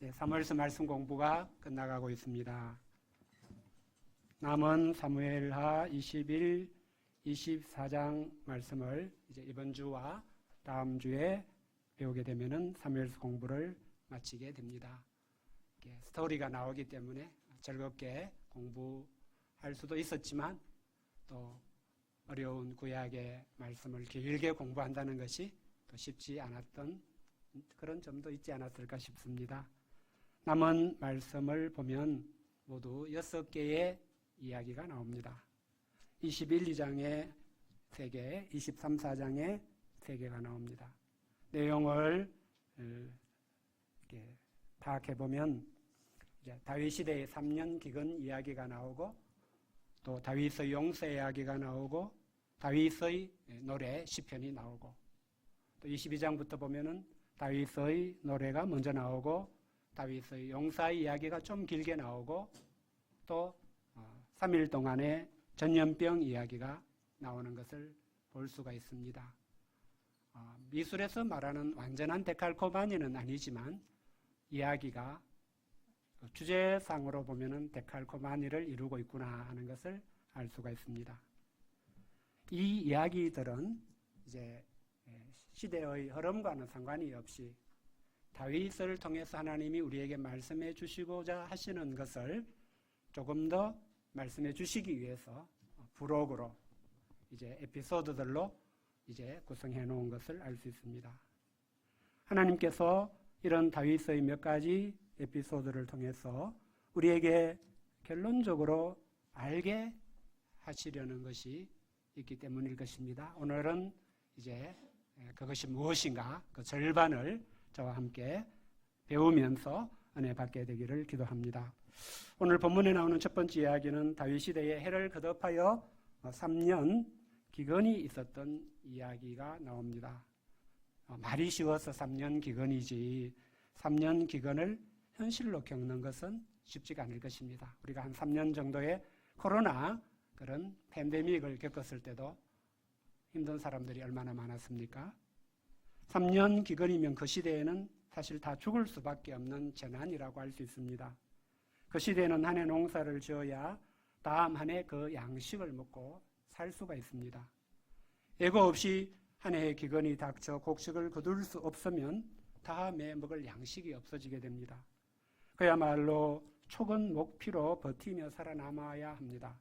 사무엘서 말씀 공부가 끝나가고 있습니다. 남은 사무엘하 21, 24장 말씀을 이제 이번 주와 다음 주에 배우게 되면은 사무엘서 공부를 마치게 됩니다. 스토리가 나오기 때문에 즐겁게 공부할 수도 있었지만 또 어려운 구약의 말씀을 길게 공부한다는 것이 또 쉽지 않았던 그런 점도 있지 않았을까 싶습니다. 남은 말씀을 보면 모두 6개의 이야기가 나옵니다. 21, 2장에 3개, 23, 4장에 3개가 나옵니다. 내용을 이렇게 파악해보면 이제 다윗 시대의 3년 기근 이야기가 나오고 또 다윗의 용서 이야기가 나오고 다윗의 노래 시편이 나오고 또 22장부터 보면은 다윗의 노래가 먼저 나오고 다윗의 용사의 이야기가 좀 길게 나오고 또 3일 동안의 전염병 이야기가 나오는 것을 볼 수가 있습니다. 미술에서 말하는 완전한 데칼코마니는 아니지만 이야기가 주제상으로 보면은 데칼코마니를 이루고 있구나 하는 것을 알 수가 있습니다. 이 이야기들은 이제 시대의 흐름과는 상관이 없이 다윗을 통해서 하나님이 우리에게 말씀해 주시고자 하시는 것을 조금 더 말씀해 주시기 위해서 부록으로 이제 에피소드들로 이제 구성해 놓은 것을 알 수 있습니다. 하나님께서 이런 다윗의 몇 가지 에피소드를 통해서 우리에게 결론적으로 알게 하시려는 것이 있기 때문일 것입니다. 오늘은 이제 그것이 무엇인가 그 절반을 저와 함께 배우면서 은혜 받게 되기를 기도합니다. 오늘 본문에 나오는 첫 번째 이야기는 다윗 시대에 해를 거듭하여 3년 기근이 있었던 이야기가 나옵니다. 말이 쉬워서 3년 기근이지 3년 기근을 현실로 겪는 것은 쉽지가 않을 것입니다. 우리가 한 3년 정도의 코로나 그런 팬데믹을 겪었을 때도 힘든 사람들이 얼마나 많았습니까? 3년 기근이면 그 시대에는 사실 다 죽을 수밖에 없는 재난이라고 할 수 있습니다. 그 시대에는 한 해 농사를 지어야 다음 한 해 그 양식을 먹고 살 수가 있습니다. 예고 없이 한 해의 기근이 닥쳐 곡식을 거둘 수 없으면 다음에 먹을 양식이 없어지게 됩니다. 그야말로 촉은 목피로 버티며 살아남아야 합니다.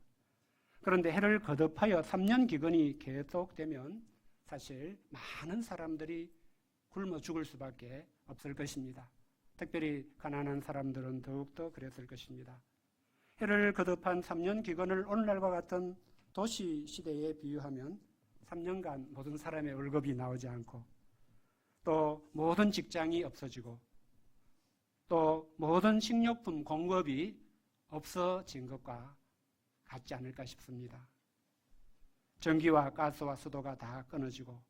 그런데 해를 거듭하여 3년 기근이 계속되면 사실 많은 사람들이 굶어 죽을 수밖에 없을 것입니다. 특별히 가난한 사람들은 더욱더 그랬을 것입니다. 해를 거듭한 3년 기근을 오늘날과 같은 도시 시대에 비유하면 3년간 모든 사람의 월급이 나오지 않고 또 모든 직장이 없어지고 또 모든 식료품 공급이 없어진 것과 같지 않을까 싶습니다. 전기와 가스와 수도가 다 끊어지고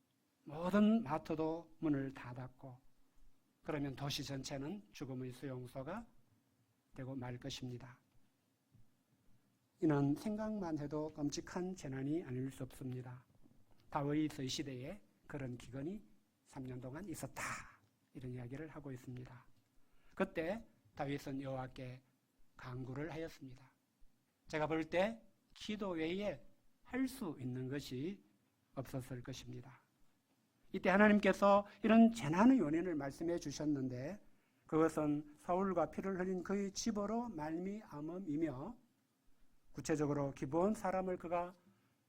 모든 마트도 문을 다 닫고 그러면 도시 전체는 죽음의 수용소가 되고 말 것입니다. 이는 생각만 해도 끔찍한 재난이 아닐 수 없습니다. 다윗의 시대에 그런 기근이 3년 동안 있었다. 이런 이야기를 하고 있습니다. 그때 다윗은 여호와께 간구를 하였습니다. 제가 볼 때 기도 외에 할 수 있는 것이 없었을 것입니다. 이때 하나님께서 이런 재난의 원인을 말씀해 주셨는데 그것은 사울과 피를 흘린 그의 집으로 말미암음이며 구체적으로 기브온 사람을 그가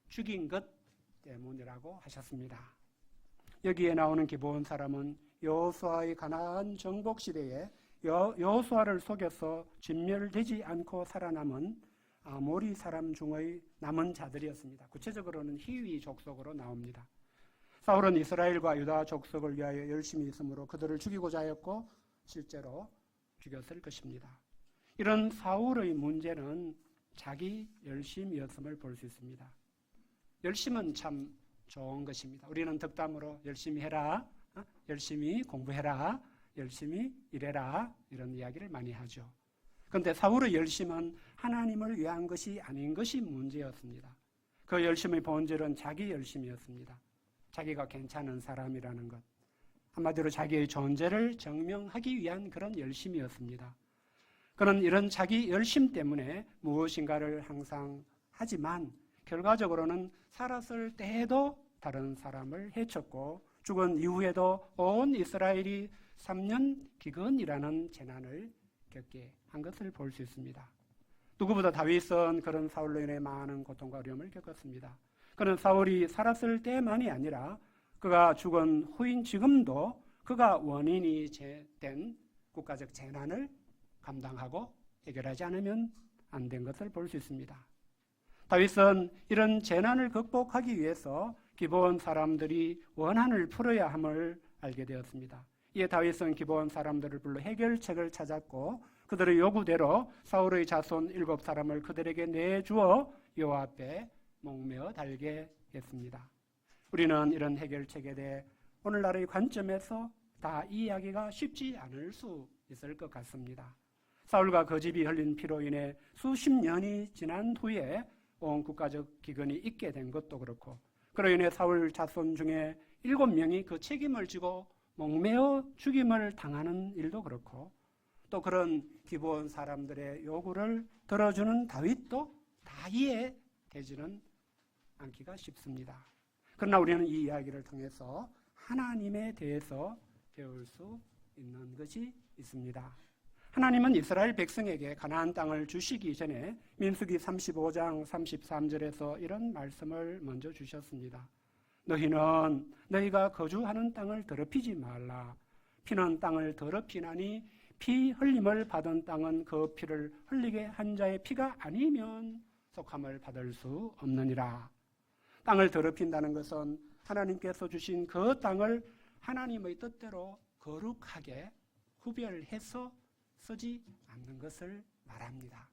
죽인 것 때문이라고 하셨습니다. 여기에 나오는 기브온 사람은 여호수아의 가나안 정복 시대에 여호수아를 속여서 진멸되지 않고 살아남은 아모리 사람 중의 남은 자들이었습니다. 구체적으로는 히위 족속으로 나옵니다. 사울은 이스라엘과 유다 족속을 위하여 열심히 있으므로 그들을 죽이고자 하였고 실제로 죽였을 것입니다. 이런 사울의 문제는 자기 열심이었음을 볼 수 있습니다. 열심은 참 좋은 것입니다. 우리는 덕담으로 열심히 해라, 열심히 공부해라, 열심히 일해라 이런 이야기를 많이 하죠. 그런데 사울의 열심은 하나님을 위한 것이 아닌 것이 문제였습니다. 그 열심의 본질은 자기 열심이었습니다. 자기가 괜찮은 사람이라는 것. 한마디로 자기의 존재를 증명하기 위한 그런 열심이었습니다. 그는 이런 자기 열심 때문에 무엇인가를 항상 하지만 결과적으로는 살았을 때에도 다른 사람을 해쳤고 죽은 이후에도 온 이스라엘이 3년 기근이라는 재난을 겪게 한 것을 볼 수 있습니다. 누구보다 다윗은 그런 사울로 인해 많은 고통과 어려움을 겪었습니다. 그는 사울이 살았을 때만이 아니라 그가 죽은 후인 지금도 그가 원인이 된 국가적 재난을 감당하고 해결하지 않으면 안 된 것을 볼 수 있습니다. 다윗은 이런 재난을 극복하기 위해서 기브온 사람들이 원한을 풀어야 함을 알게 되었습니다. 이에 다윗은 기브온 사람들을 불러 해결책을 찾았고 그들의 요구대로 사울의 자손 7사람을 그들에게 내주어 여호와 앞에 목매어 달게 했습니다. 우리는 이런 해결책에 대해 오늘날의 관점에서 다 이해하기가 쉽지 않을 수 있을 것 같습니다. 사울과 그 집이 흘린 피로 인해 수십 년이 지난 후에 온 국가적 기근이 있게 된 것도 그렇고 그로 인해 사울 자손 중에 7명이 그 책임을 지고 목매어 죽임을 당하는 일도 그렇고 또 그런 기브온 사람들의 요구를 들어주는 다윗도 다 이해되지는 않기가 쉽습니다. 그러나 우리는 이 이야기를 통해서 하나님에 대해서 배울 수 있는 것이 있습니다. 하나님은 이스라엘 백성에게 가나안 땅을 주시기 전에 민수기 35장 33절에서 이런 말씀을 먼저 주셨습니다. 너희는 너희가 거주하는 땅을 더럽히지 말라. 피는 땅을 더럽히나니 피 흘림을 받은 땅은 그 피를 흘리게 한 자의 피가 아니면 속함을 받을 수 없느니라. 땅을 더럽힌다는 것은 하나님께서 주신 그 땅을 하나님의 뜻대로 거룩하게 구별해서 쓰지 않는 것을 말합니다.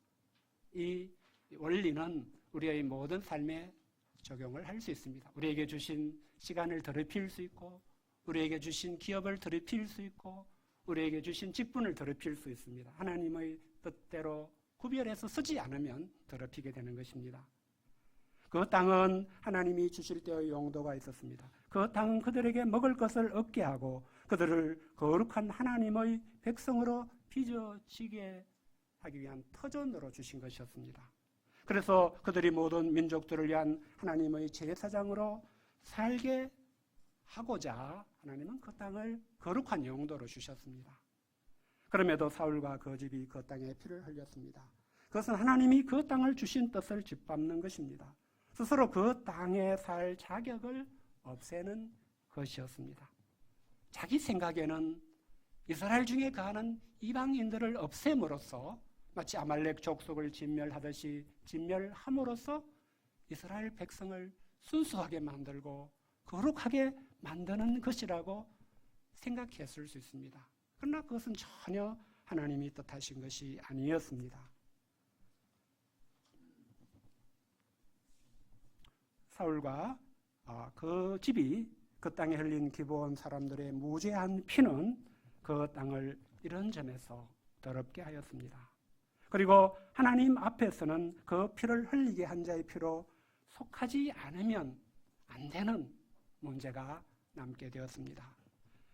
이 원리는 우리의 모든 삶에 적용을 할 수 있습니다. 우리에게 주신 시간을 더럽힐 수 있고 우리에게 주신 기업을 더럽힐 수 있고 우리에게 주신 직분을 더럽힐 수 있습니다. 하나님의 뜻대로 구별해서 쓰지 않으면 더럽히게 되는 것입니다. 그 땅은 하나님이 주실 때의 용도가 있었습니다. 그 땅은 그들에게 먹을 것을 얻게 하고 그들을 거룩한 하나님의 백성으로 빚어지게 하기 위한 터전으로 주신 것이었습니다. 그래서 그들이 모든 민족들을 위한 하나님의 제사장으로 살게 하고자 하나님은 그 땅을 거룩한 용도로 주셨습니다. 그럼에도 사울과 그 집이 그 땅에 피를 흘렸습니다. 그것은 하나님이 그 땅을 주신 뜻을 짓밟는 것입니다. 스스로 그 땅에 살 자격을 없애는 것이었습니다. 자기 생각에는 이스라엘 중에 거하는 이방인들을 없앰으로써 마치 아말렉 족속을 진멸하듯이 진멸함으로써 이스라엘 백성을 순수하게 만들고 거룩하게 만드는 것이라고 생각했을 수 있습니다. 그러나 그것은 전혀 하나님이 뜻하신 것이 아니었습니다. 사울과 그 집이 그 땅에 흘린 기브온 사람들의 무죄한 피는 그 땅을 이런 점에서 더럽게 하였습니다. 그리고 하나님 앞에서는 그 피를 흘리게 한 자의 피로 속하지 않으면 안 되는 문제가 남게 되었습니다.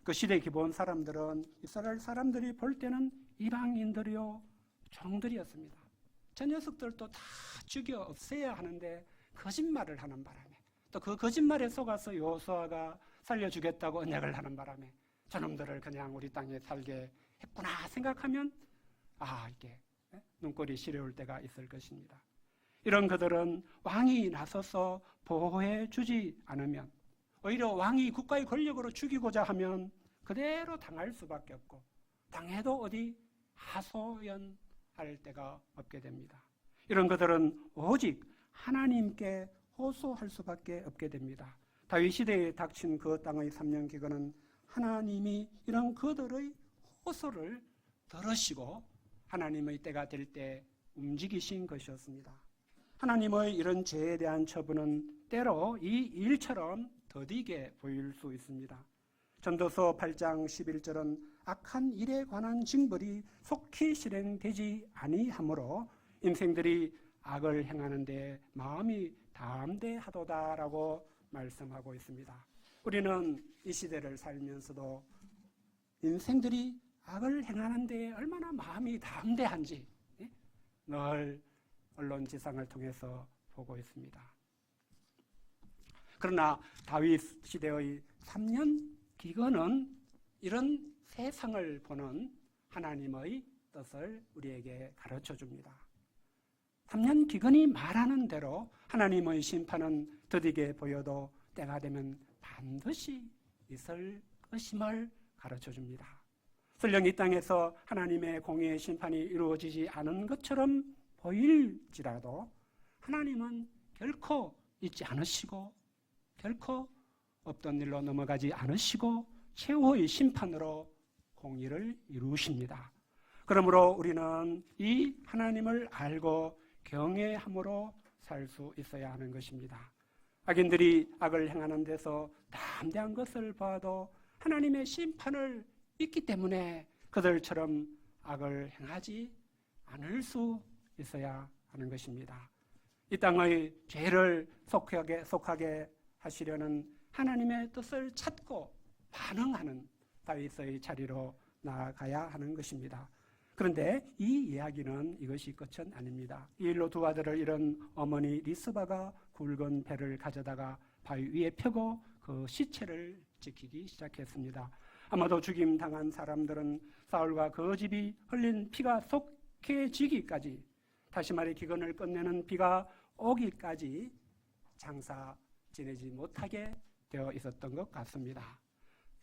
그 시대 기브온 사람들은 이스라엘 사람들이 볼 때는 이방인들이요 종들이었습니다. 저 녀석들도 다 죽여 없애야 하는데 거짓말을 하는 바람에 또 그 거짓말에 속아서 여호수아가 살려주겠다고 언약을 하는 바람에 저놈들을 그냥 우리 땅에 살게 했구나 생각하면 이게 눈꼴이 시려울 때가 있을 것입니다. 이런 그들은 왕이 나서서 보호해 주지 않으면 오히려 왕이 국가의 권력으로 죽이고자 하면 그대로 당할 수밖에 없고 당해도 어디 하소연할 데가 없게 됩니다. 이런 그들은 오직 하나님께 호소할 수밖에 없게 됩니다. 다윗 시대에 닥친 그 땅의 3년 기근은 하나님이 이런 그들의 호소를 들으시고 하나님의 때가 될 때 움직이신 것이었습니다. 하나님의 이런 죄에 대한 처분은 때로 이 일처럼 더디게 보일 수 있습니다. 전도서 8장 11절은 악한 일에 관한 징벌이 속히 실행되지 아니하므로 인생들이 악을 행하는 데 마음이 담대하도다라고 말씀하고 있습니다. 우리는 이 시대를 살면서도 인생들이 악을 행하는 데 얼마나 마음이 담대한지 늘 언론 지상을 통해서 보고 있습니다. 그러나 다윗 시대의 3년 기근은 이런 세상을 보는 하나님의 뜻을 우리에게 가르쳐 줍니다. 3년 기근이 말하는 대로 하나님의 심판은 더디게 보여도 때가 되면 반드시 있을 것임을 가르쳐 줍니다. 설령 이 땅에서 하나님의 공의의 심판이 이루어지지 않은 것처럼 보일지라도 하나님은 결코 잊지 않으시고 결코 없던 일로 넘어가지 않으시고 최후의 심판으로 공의를 이루십니다. 그러므로 우리는 이 하나님을 알고 경외함으로 살 수 있어야 하는 것입니다. 악인들이 악을 행하는 데서 담대한 것을 봐도 하나님의 심판을 있기 때문에 그들처럼 악을 행하지 않을 수 있어야 하는 것입니다. 이 땅의 죄를 속하게 하시려는 하나님의 뜻을 찾고 반응하는 다윗의 자리로 나아가야 하는 것입니다. 그런데 이 이야기는 이것이 끝은 아닙니다. 이 일로 두 아들을 잃은 어머니 리스바가 굵은 배를 가져다가 바위 위에 펴고 그 시체를 지키기 시작했습니다. 아마도 죽임당한 사람들은 사울과 그 집이 흘린 피가 속해지기까지, 다시 말해 기근을 끝내는 비가 오기까지 장사 지내지 못하게 되어 있었던 것 같습니다.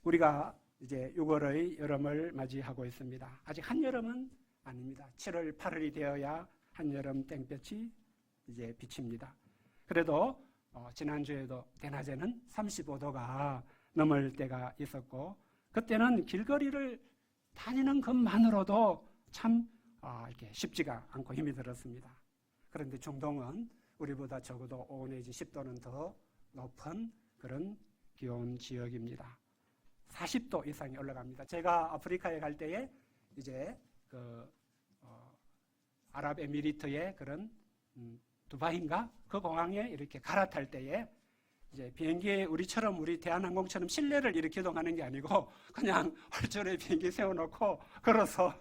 우리가 이제 6월의 여름을 맞이하고 있습니다. 아직 한여름은 아닙니다. 7월, 8월이 되어야 한여름 땡볕이 이제 비칩니다. 그래도 지난주에도 대낮에는 35도가 넘을 때가 있었고, 그때는 길거리를 다니는 것만으로도 참 이렇게 쉽지가 않고 힘이 들었습니다. 그런데 중동은 우리보다 적어도 5 내지 10도는 더 높은 그런 기온 지역입니다. 40도 이상이 올라갑니다. 제가 아프리카에 갈 때에 이제 아랍에미리트의 그런 두바이인가 그 공항에 이렇게 갈아탈 때에 이제 비행기에 우리 대한항공처럼 실내를 이렇게 이동하는 게 아니고 그냥 헐절에 비행기 세워놓고 걸어서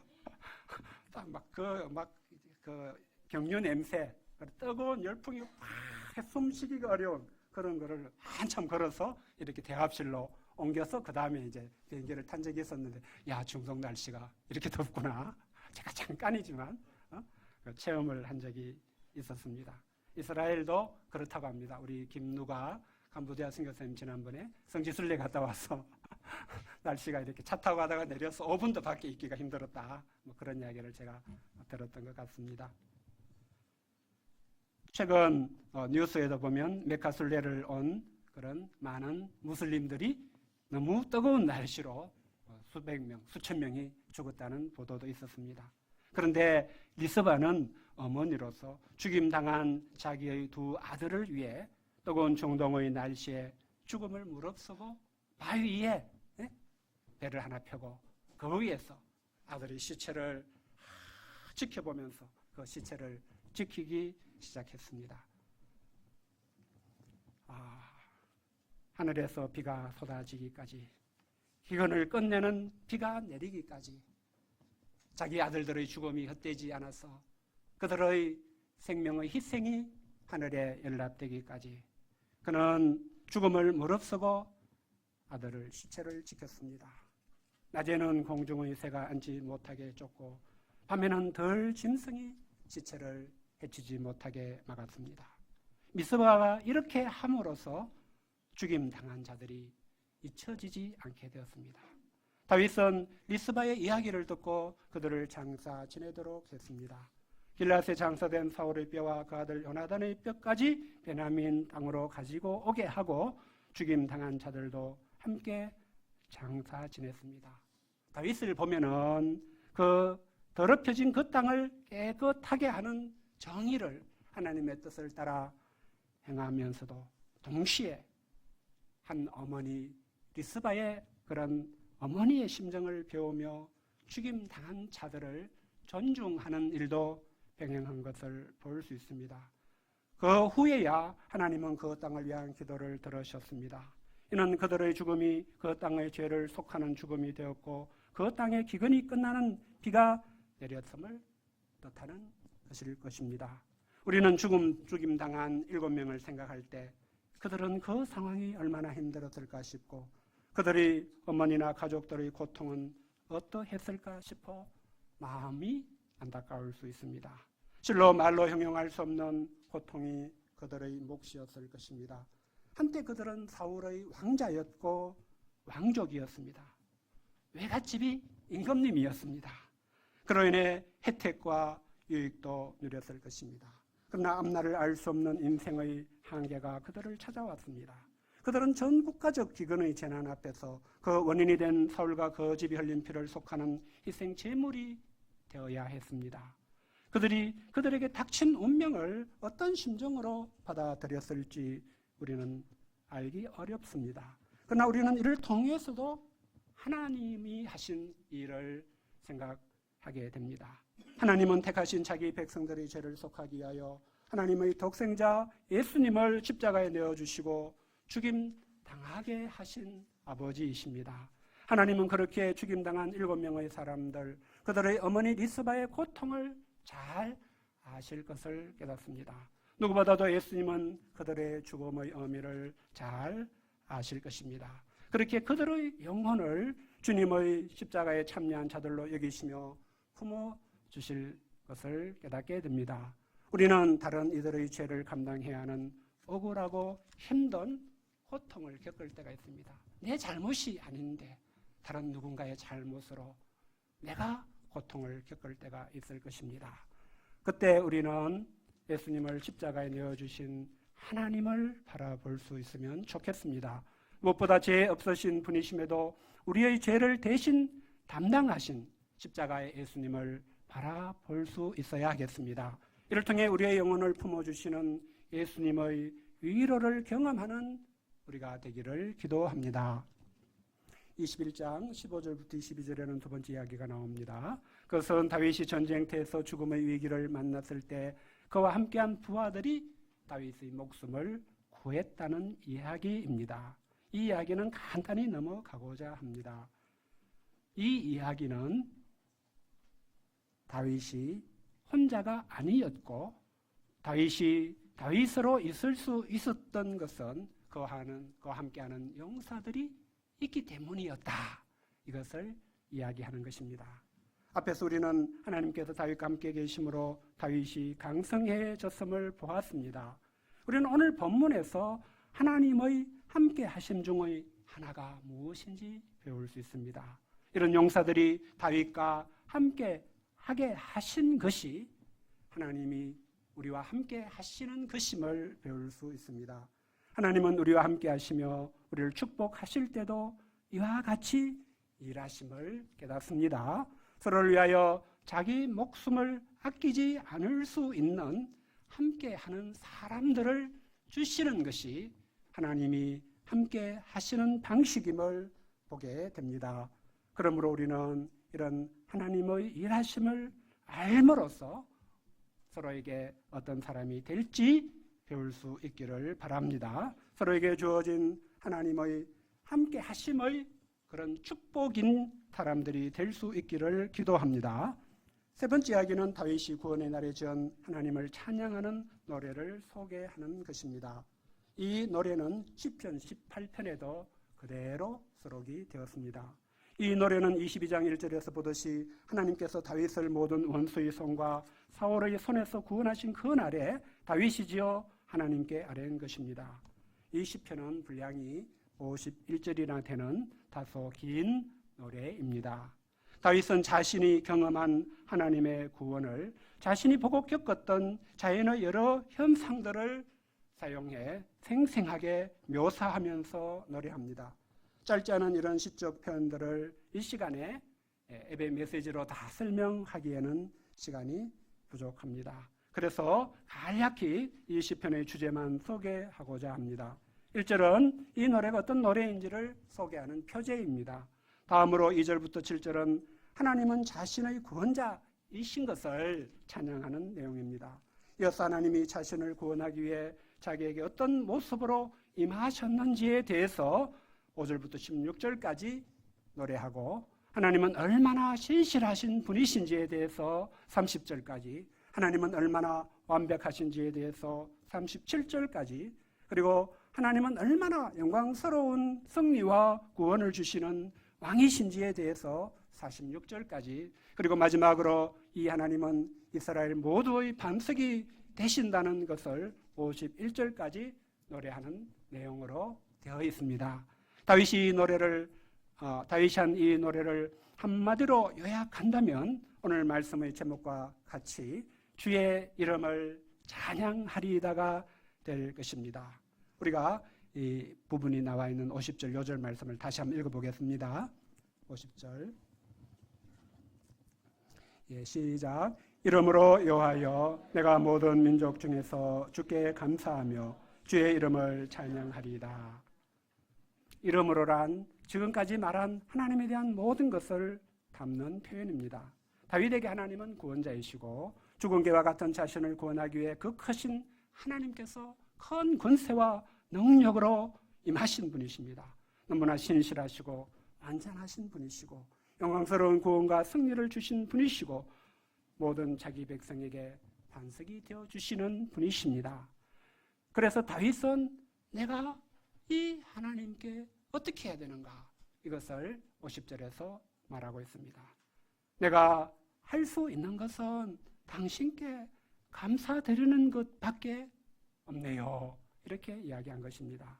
그 경유 냄새, 뜨거운 열풍이 막 숨쉬기가 어려운 그런 거를 한참 걸어서 이렇게 대합실로 옮겨서 그 다음에 이제 비행기를 탄 적이 있었는데, 야, 중동 날씨가 이렇게 덥구나. 제가 잠깐이지만 체험을 한 적이 있었습니다. 이스라엘도 그렇다고 합니다. 우리 김누가 간부대학 선교사님 지난번에 성지순례 갔다 와서 날씨가 이렇게 차 타고 가다가 내려서 5분도 밖에 있기가 힘들었다. 뭐 그런 이야기를 제가 들었던 것 같습니다. 최근 뉴스에도 보면 메카 순례를 온 그런 많은 무슬림들이 너무 뜨거운 날씨로 수백 명, 수천 명이 죽었다는 보도도 있었습니다. 그런데 리스바는 어머니로서 죽임당한 자기의 두 아들을 위해 뜨거운 중동의 날씨에 죽음을 무릅쓰고 바위 위에 배를 하나 펴고 그 위에서 아들의 시체를 지켜보면서 그 시체를 지키기 시작했습니다. 하늘에서 비가 쏟아지기까지, 기근을 끝내는 비가 내리기까지, 자기 아들들의 죽음이 헛되지 않아서 그들의 생명의 희생이 하늘에 연락되기까지 그는 죽음을 무릅쓰고 아들의 시체를 지켰습니다. 낮에는 공중의 새가 앉지 못하게 쫓고 밤에는 덜 짐승이 시체를 해치지 못하게 막았습니다. 미스바가 이렇게 함으로써 죽임당한 자들이 잊혀지지 않게 되었습니다. 다윗은 리스바의 이야기를 듣고 그들을 장사 지내도록 했습니다. 길앗에 장사된 사울의 뼈와 그 아들 요나단의 뼈까지 베냐민 땅으로 가지고 오게 하고 죽임당한 자들도 함께 장사 지냈습니다. 다윗을 보면은 그 더럽혀진 그 땅을 깨끗하게 하는 정의를, 하나님의 뜻을 따라 행하면서도 동시에 한 어머니 리스바의 그런 어머니의 심정을 배우며 죽임당한 자들을 존중하는 일도 병행한 것을 볼 수 있습니다. 그 후에야 하나님은 그 땅을 위한 기도를 들으셨습니다. 이는 그들의 죽음이 그 땅의 죄를 속하는 죽음이 되었고 그 땅에 기근이 끝나는 비가 내렸음을 뜻하는 것일 것입니다. 우리는 죽임 당한 7명을 생각할 때 그들은 그 상황이 얼마나 힘들었을까 싶고 그들의 어머니나 가족들의 고통은 어떠했을까 싶어 마음이 안타까울 수 있습니다. 실로 말로 형용할 수 없는 고통이 그들의 몫이었을 것입니다. 한때 그들은 사울의 왕자였고 왕족이었습니다. 외갓집이 임금님이었습니다. 그로 인해 혜택과 유익도 누렸을 것입니다. 그러나 앞날을 알 수 없는 인생의 한계가 그들을 찾아왔습니다. 그들은 전 국가적 기근의 재난 앞에서 그 원인이 된 사울과 그 집이 흘린 피를 속하는 희생 제물이 되어야 했습니다. 그들이 그들에게 닥친 운명을 어떤 심정으로 받아들였을지 우리는 알기 어렵습니다. 그러나 우리는 이를 통해서도 하나님이 하신 일을 생각하게 됩니다. 하나님은 택하신 자기 백성들의 죄를 속하기 위하여 하나님의 독생자 예수님을 십자가에 내어주시고 죽임 당하게 하신 아버지이십니다. 하나님은 그렇게 죽임당한 7명의 사람들, 그들의 어머니 리스바의 고통을 잘 아실 것을 깨닫습니다. 누구보다도 예수님은 그들의 죽음의 의미를 잘 아실 것입니다. 그렇게 그들의 영혼을 주님의 십자가에 참여한 자들로 여기시며 품어주실 것을 깨닫게 됩니다. 우리는 다른 이들의 죄를 감당해야 하는 억울하고 힘든 고통을 겪을 때가 있습니다. 내 잘못이 아닌데 다른 누군가의 잘못으로 내가 고통을 겪을 때가 있을 것입니다. 그때 우리는 예수님을 십자가에 내어주신 하나님을 바라볼 수 있으면 좋겠습니다. 무엇보다 죄 없으신 분이심에도 우리의 죄를 대신 담당하신 십자가의 예수님을 바라볼 수 있어야 하겠습니다. 이를 통해 우리의 영혼을 품어주시는 예수님의 위로를 경험하는 우리가 되기를 기도합니다. 21장 15절부터 22절에는 두 번째 이야기가 나옵니다. 그것은 다윗이 전쟁터에서 죽음의 위기를 만났을 때 그와 함께한 부하들이 다윗의 목숨을 구했다는 이야기입니다. 이 이야기는 간단히 넘어가고자 합니다. 이 이야기는 다윗이 혼자가 아니었고 다윗이 다윗으로 있을 수 있었던 것은 그와 함께하는 용사들이 있기 때문이었다. 이것을 이야기하는 것입니다. 앞에서 우리는 하나님께서 다윗과 함께 계심으로 다윗이 강성해졌음을 보았습니다. 우리는 오늘 본문에서 하나님의 함께 하심 중의 하나가 무엇인지 배울 수 있습니다. 이런 용사들이 다윗과 함께 하게 하신 것이 하나님이 우리와 함께 하시는 것임을 배울 수 있습니다. 하나님은 우리와 함께 하시며 우리를 축복하실 때도 이와 같이 일하심을 깨닫습니다. 서로를 위하여 자기 목숨을 아끼지 않을 수 있는 함께하는 사람들을 주시는 것이 하나님이 함께 하시는 방식임을 보게 됩니다. 그러므로 우리는 이런 하나님의 일하심을 알므로써 서로에게 어떤 사람이 될지 배울 수 있기를 바랍니다. 서로에게 주어진 하나님의 함께 하심의 그런 축복인 사람들이 될 수 있기를 기도합니다. 세 번째 이야기는 다윗이 구원의 날에 지은 하나님을 찬양하는 노래를 소개하는 것입니다. 이 노래는 시편 18편에도 그대로 수록이 되었습니다. 이 노래는 22장 1절에서 보듯이 하나님께서 다윗을 모든 원수의 손과 사울의 손에서 구원하신 그 날에 다윗이 지어 하나님께 아뢰는 것입니다. 이 시편은 분량이 51절이나 되는 다소 긴 노래입니다. 다윗은 자신이 경험한 하나님의 구원을 자신이 보고 겪었던 자연의 여러 현상들을 사용해 생생하게 묘사하면서 노래합니다. 짧지 않은 이런 시적 표현들을 이 시간에 예배 메시지로 다 설명하기에는 시간이 부족합니다. 그래서 간략히 이 시편의 주제만 소개하고자 합니다. 1절은 이 노래가 어떤 노래인지를 소개하는 표제입니다. 다음으로 2절부터 7절은 하나님은 자신의 구원자이신 것을 찬양하는 내용입니다. 이어서 하나님이 자신을 구원하기 위해 자기에게 어떤 모습으로 임하셨는지에 대해서 5절부터 16절까지 노래하고 하나님은 얼마나 신실하신 분이신지에 대해서 30절까지, 하나님은 얼마나 완벽하신지에 대해서 37절까지, 그리고 하나님은 얼마나 영광스러운 승리와 구원을 주시는 왕이신지에 대해서 46절까지, 그리고 마지막으로 이 하나님은 이스라엘 모두의 반석이 되신다는 것을 51절까지 노래하는 내용으로 되어 있습니다. 다윗이 한 이 노래를 한마디로 요약한다면 오늘 말씀의 제목과 같이 주의 이름을 찬양하리이다가 될 것입니다. 우리가 이 부분이 나와 있는 50절 요절 말씀을 다시 한번 읽어보겠습니다. 50절 시작. 이름으로 여호와여 내가 모든 민족 중에서 주께 감사하며 주의 이름을 찬양하리이다. 이름으로란 지금까지 말한 하나님에 대한 모든 것을 담는 표현입니다. 다윗에게 하나님은 구원자이시고 죽은 개와 같은 자신을 구원하기 위해 그 크신 하나님께서 큰 권세와 능력으로 임하신 분이십니다. 너무나 신실하시고 완전하신 분이시고 영광스러운 구원과 승리를 주신 분이시고 모든 자기 백성에게 반석이 되어주시는 분이십니다. 그래서 다윗은 내가 이 하나님께 어떻게 해야 되는가? 이것을 50절에서 말하고 있습니다. 내가 할 수 있는 것은 당신께 감사드리는 것밖에 없네요. 이렇게 이야기한 것입니다.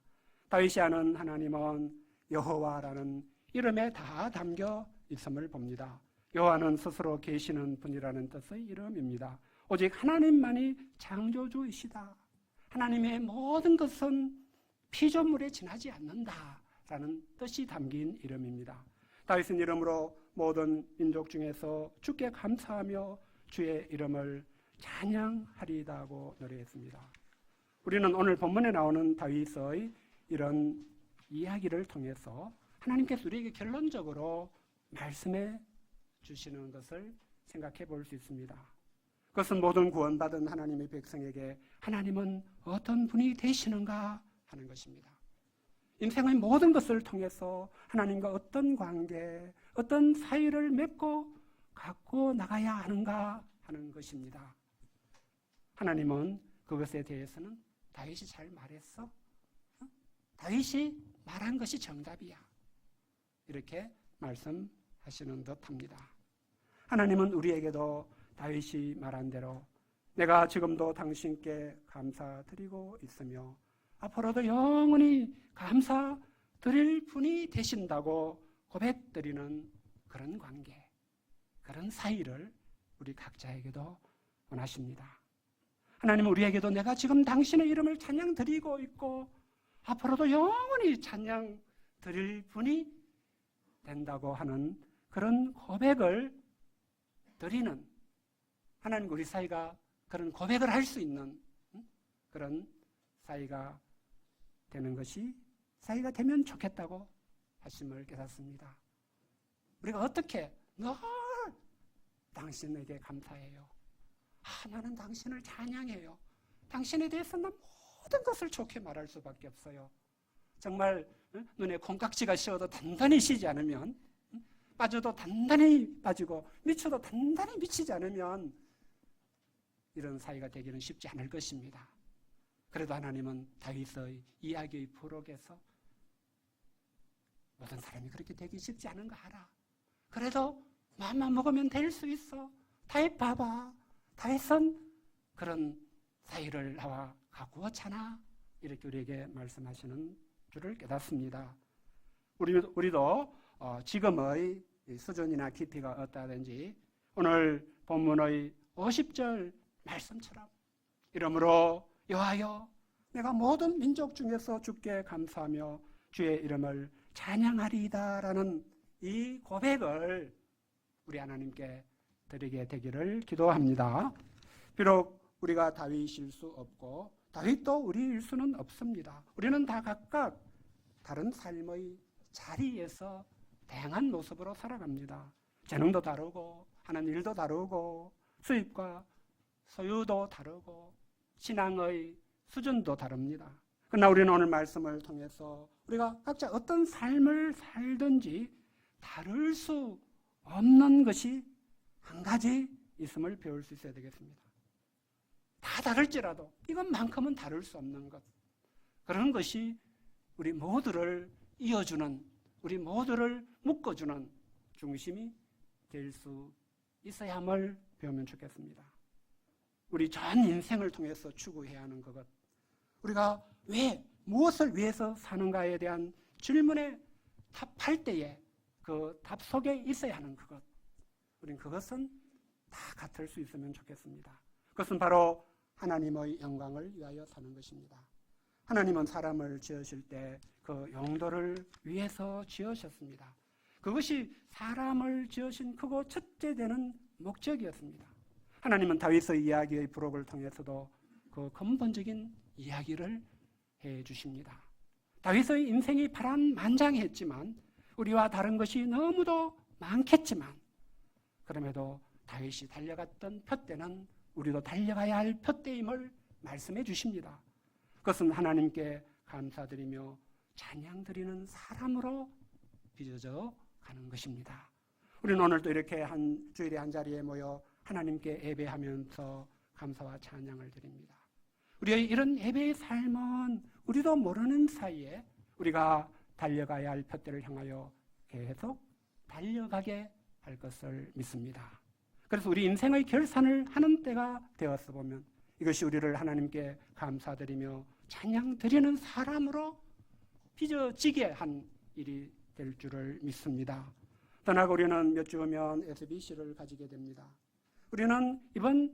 다윗이 아는 하나님은 여호와라는 이름에 다 담겨 있음을 봅니다. 여호와는 스스로 계시는 분이라는 뜻의 이름입니다. 오직 하나님만이 창조주이시다. 하나님의 모든 것은 피조물에 지나지 않는다라는 뜻이 담긴 이름입니다. 다윗은 이름으로 모든 민족 중에서 주께 감사하며 주의 이름을 찬양하리이다고 노래했습니다. 우리는 오늘 본문에 나오는 다윗의 이런 이야기를 통해서 하나님께서 우리에게 결론적으로 말씀해 주시는 것을 생각해 볼 수 있습니다. 그것은 모든 구원받은 하나님의 백성에게 하나님은 어떤 분이 되시는가 하는 것입니다. 인생의 모든 것을 통해서 하나님과 어떤 관계, 어떤 사이를 맺고 갖고 나가야 하는가 하는 것입니다. 하나님은 그것에 대해서는 다윗이 잘 말했어. 다윗이 말한 것이 정답이야. 이렇게 말씀하시는 듯합니다. 하나님은 우리에게도 다윗이 말한 대로 내가 지금도 당신께 감사드리고 있으며 앞으로도 영원히 감사드릴 분이 되신다고 고백드리는 그런 관계, 그런 사이를 우리 각자에게도 원하십니다. 하나님은 우리에게도 내가 지금 당신의 이름을 찬양드리고 있고 앞으로도 영원히 찬양드릴 분이 된다고 하는 그런 고백을 드리는, 하나님과 우리 사이가 그런 고백을 할 수 있는 그런 사이가 되는 것이, 사이가 되면 좋겠다고 하심을 깨닫습니다. 우리가 어떻게 늘 당신에게 감사해요. 나는 당신을 찬양해요. 당신에 대해서 난 모든 것을 좋게 말할 수밖에 없어요. 정말 눈에 콩깍지가 씌어도 단단히 쉬지 않으면, 빠져도 단단히 빠지고 미쳐도 단단히 미치지 않으면 이런 사이가 되기는 쉽지 않을 것입니다. 그래도 하나님은 다윗의 이야기의 부록에서 모든 사람이 그렇게 되기 쉽지 않은 거 알아. 그래도 마음만 먹으면 될 수 있어. 다윗 봐봐. 다윗은 그런 사이를 나와 가꾸었잖아. 이렇게 우리에게 말씀하시는 줄을 깨닫습니다. 우리도 지금의 수준이나 깊이가 어떠하든지 오늘 본문의 50절 말씀처럼 이름으로 여호와여 내가 모든 민족 중에서 주께 감사하며 주의 이름을 찬양하리이다라는 이 고백을 우리 하나님께 드리게 되기를 기도합니다. 비록 우리가 다윗일 수 없고 다윗도 우리일 수는 없습니다. 우리는 다 각각 다른 삶의 자리에서 다양한 모습으로 살아갑니다. 재능도 다르고 하는 일도 다르고 수입과 소유도 다르고 신앙의 수준도 다릅니다. 그러나 우리는 오늘 말씀을 통해서 우리가 각자 어떤 삶을 살든지 다를 수 없는 것이 한 가지 있음을 배울 수 있어야 되겠습니다. 다 다를지라도 이것만큼은 다를 수 없는 것. 그런 것이 우리 모두를 이어주는, 우리 모두를 묶어주는 중심이 될 수 있어야 함을 배우면 좋겠습니다. 우리 전 인생을 통해서 추구해야 하는 그것, 우리가 왜, 무엇을 위해서 사는가에 대한 질문에 답할 때에 그 답 속에 있어야 하는 그것, 우린 그것은 다 같을 수 있으면 좋겠습니다. 그것은 바로 하나님의 영광을 위하여 사는 것입니다. 하나님은 사람을 지으실 때 그 용도를 위해서 지으셨습니다. 그것이 사람을 지으신 크고 첫째 되는 목적이었습니다. 하나님은 다윗의 이야기의 부록을 통해서도 그 근본적인 이야기를 해 주십니다. 다윗의 인생이 파란만장했지만, 우리와 다른 것이 너무도 많겠지만, 그럼에도 다윗이 달려갔던 푯대는 우리도 달려가야 할 푯대임을 말씀해 주십니다. 그것은 하나님께 감사드리며 찬양드리는 사람으로 빚어져 가는 것입니다. 우리는 오늘도 이렇게 한 주일에 한 자리에 모여 하나님께 예배하면서 감사와 찬양을 드립니다. 우리의 이런 예배의 삶은 우리도 모르는 사이에 우리가 달려가야 할 푯대를 향하여 계속 달려가게 할 것을 믿습니다. 그래서 우리 인생의 결산을 하는 때가 되었어 보면 이것이 우리를 하나님께 감사드리며 찬양드리는 사람으로 빚어지게 한 일이 될 줄을 믿습니다. 떠나고 우리는 몇 주 후면 SBC를 가지게 됩니다. 우리는 이번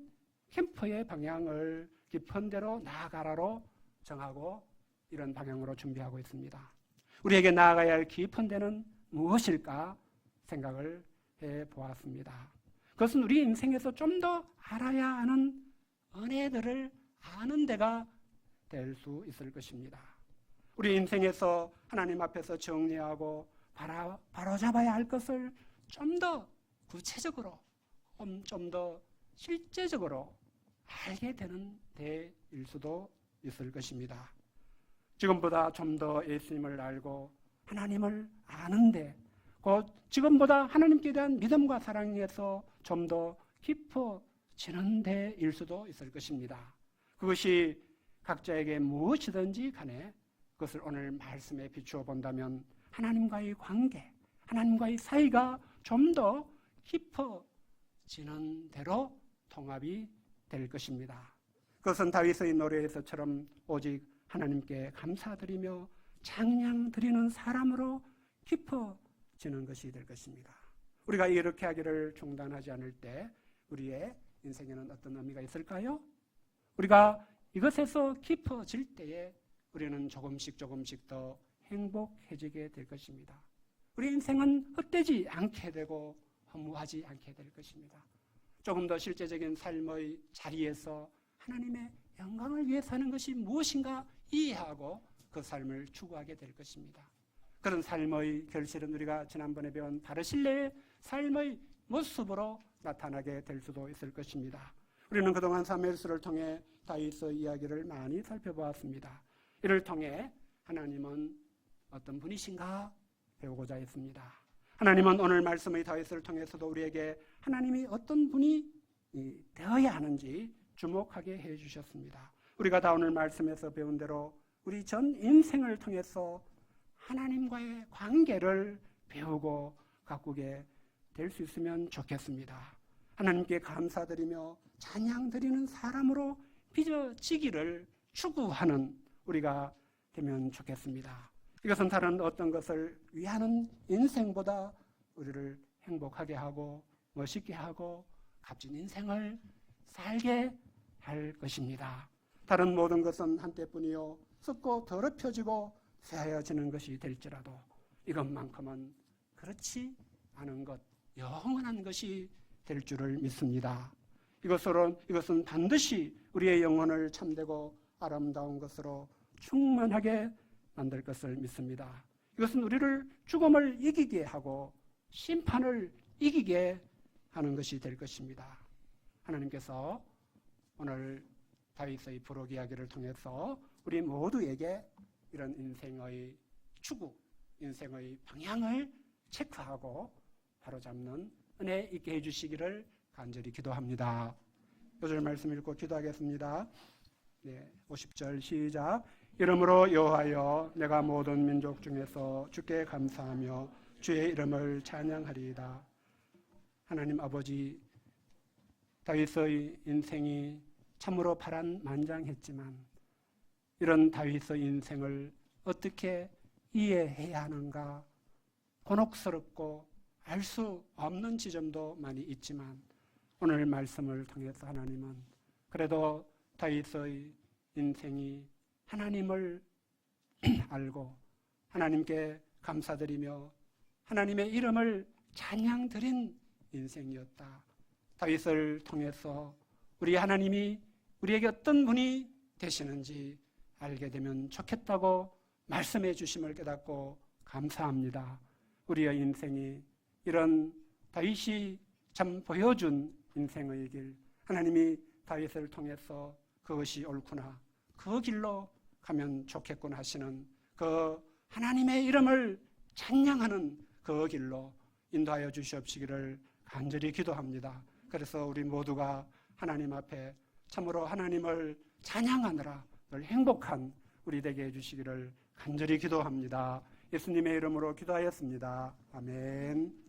캠프의 방향을 깊은 데로 나아가라로 정하고 이런 방향으로 준비하고 있습니다. 우리에게 나아가야 할 깊은 데는 무엇일까 생각을 해보았습니다. 그것은 우리 인생에서 좀 더 알아야 하는 은혜들을 아는 데가 될 수 있을 것입니다. 우리 인생에서 하나님 앞에서 정리하고 바로잡아야 할 것을 좀 더 구체적으로, 좀 더 실제적으로 알게 되는 때일 수도 있을 것입니다. 지금보다 좀 더 예수님을 알고 하나님을 아는데, 곧 지금보다 하나님께 대한 믿음과 사랑에서 좀 더 깊어지는 데일 수도 있을 것입니다. 그것이 각자에게 무엇이든지 간에 그것을 오늘 말씀에 비추어 본다면 하나님과의 관계, 하나님과의 사이가 좀 더 깊어지는 대로 통합이 될 것입니다. 그것은 다윗의 노래에서처럼 오직 하나님께 감사드리며 찬양드리는 사람으로 깊어지는 것이 될 것입니다. 우리가 이렇게 하기를 중단하지 않을 때 우리의 인생에는 어떤 의미가 있을까요? 우리가 이것에서 깊어질 때에 우리는 조금씩 더 행복해지게 될 것입니다. 우리 인생은 헛되지 않게 되고 허무하지 않게 될 것입니다. 조금 더 실제적인 삶의 자리에서 하나님의 영광을 위해 사는 것이 무엇인가 이해하고 그 삶을 추구하게 될 것입니다. 그런 삶의 결실은 우리가 지난번에 배운 바르실레의 삶의 모습으로 나타나게 될 수도 있을 것입니다. 우리는 그동안 사무엘서를 통해 다윗의 이야기를 많이 살펴보았습니다. 이를 통해 하나님은 어떤 분이신가 배우고자 했습니다. 하나님은 오늘 말씀의 다윗을 통해서도 우리에게 하나님이 어떤 분이 되어야 하는지 주목하게 해주셨습니다. 우리가 다 오늘 말씀에서 배운 대로 우리 전 인생을 통해서 하나님과의 관계를 배우고 가꾸게 될 수 있으면 좋겠습니다. 하나님께 감사드리며 찬양드리는 사람으로 빚어지기를 추구하는 우리가 되면 좋겠습니다. 이것은 다른 어떤 것을 위하는 인생보다 우리를 행복하게 하고 멋있게 하고 값진 인생을 살게 할 것입니다. 다른 모든 것은 한때뿐이요 썩고 더럽혀지고 쇠하여지는 것이 될지라도 이것만큼은 그렇지 않은 것, 영원한 것이 될 줄을 믿습니다. 이것은 반드시 우리의 영혼을 참되고 아름다운 것으로 충만하게 만들 것을 믿습니다. 이것은 우리를 죽음을 이기게 하고 심판을 이기게 하는 것이 될 것입니다. 하나님께서 오늘 다윗의 부록 이야기를 통해서 우리 모두에게 이런 인생의 추구, 인생의 방향을 체크하고 바로잡는 은혜 있게 해주시기를 간절히 기도합니다. 5절 말씀 읽고 기도하겠습니다. 네, 50절 시작. 이러므로 여호와여 내가 모든 민족 중에서 주께 감사하며 주의 이름을 찬양하리이다. 하나님 아버지, 다윗의 인생이 참으로 파란만장했지만 이런 다윗의 인생을 어떻게 이해해야 하는가 곤혹스럽고 알 수 없는 지점도 많이 있지만 오늘 말씀을 통해서 하나님은 그래도 다윗의 인생이 하나님을 알고 하나님께 감사드리며 하나님의 이름을 찬양드린 인생이었다. 다윗을 통해서 우리 하나님이 우리에게 어떤 분이 되시는지 알게 되면 좋겠다고 말씀해 주심을 깨닫고 감사합니다. 우리의 인생이 이런 다윗이 참 보여준 인생의 길, 하나님이 다윗을 통해서 그것이 옳구나, 그 길로 가면 좋겠구나 하시는 그 하나님의 이름을 찬양하는 그 길로 인도하여 주시옵시기를 간절히 기도합니다. 그래서 우리 모두가 하나님 앞에 참으로 하나님을 찬양하느라 늘 행복한 우리 되게 해주시기를 간절히 기도합니다. 예수님의 이름으로 기도하였습니다. 아멘.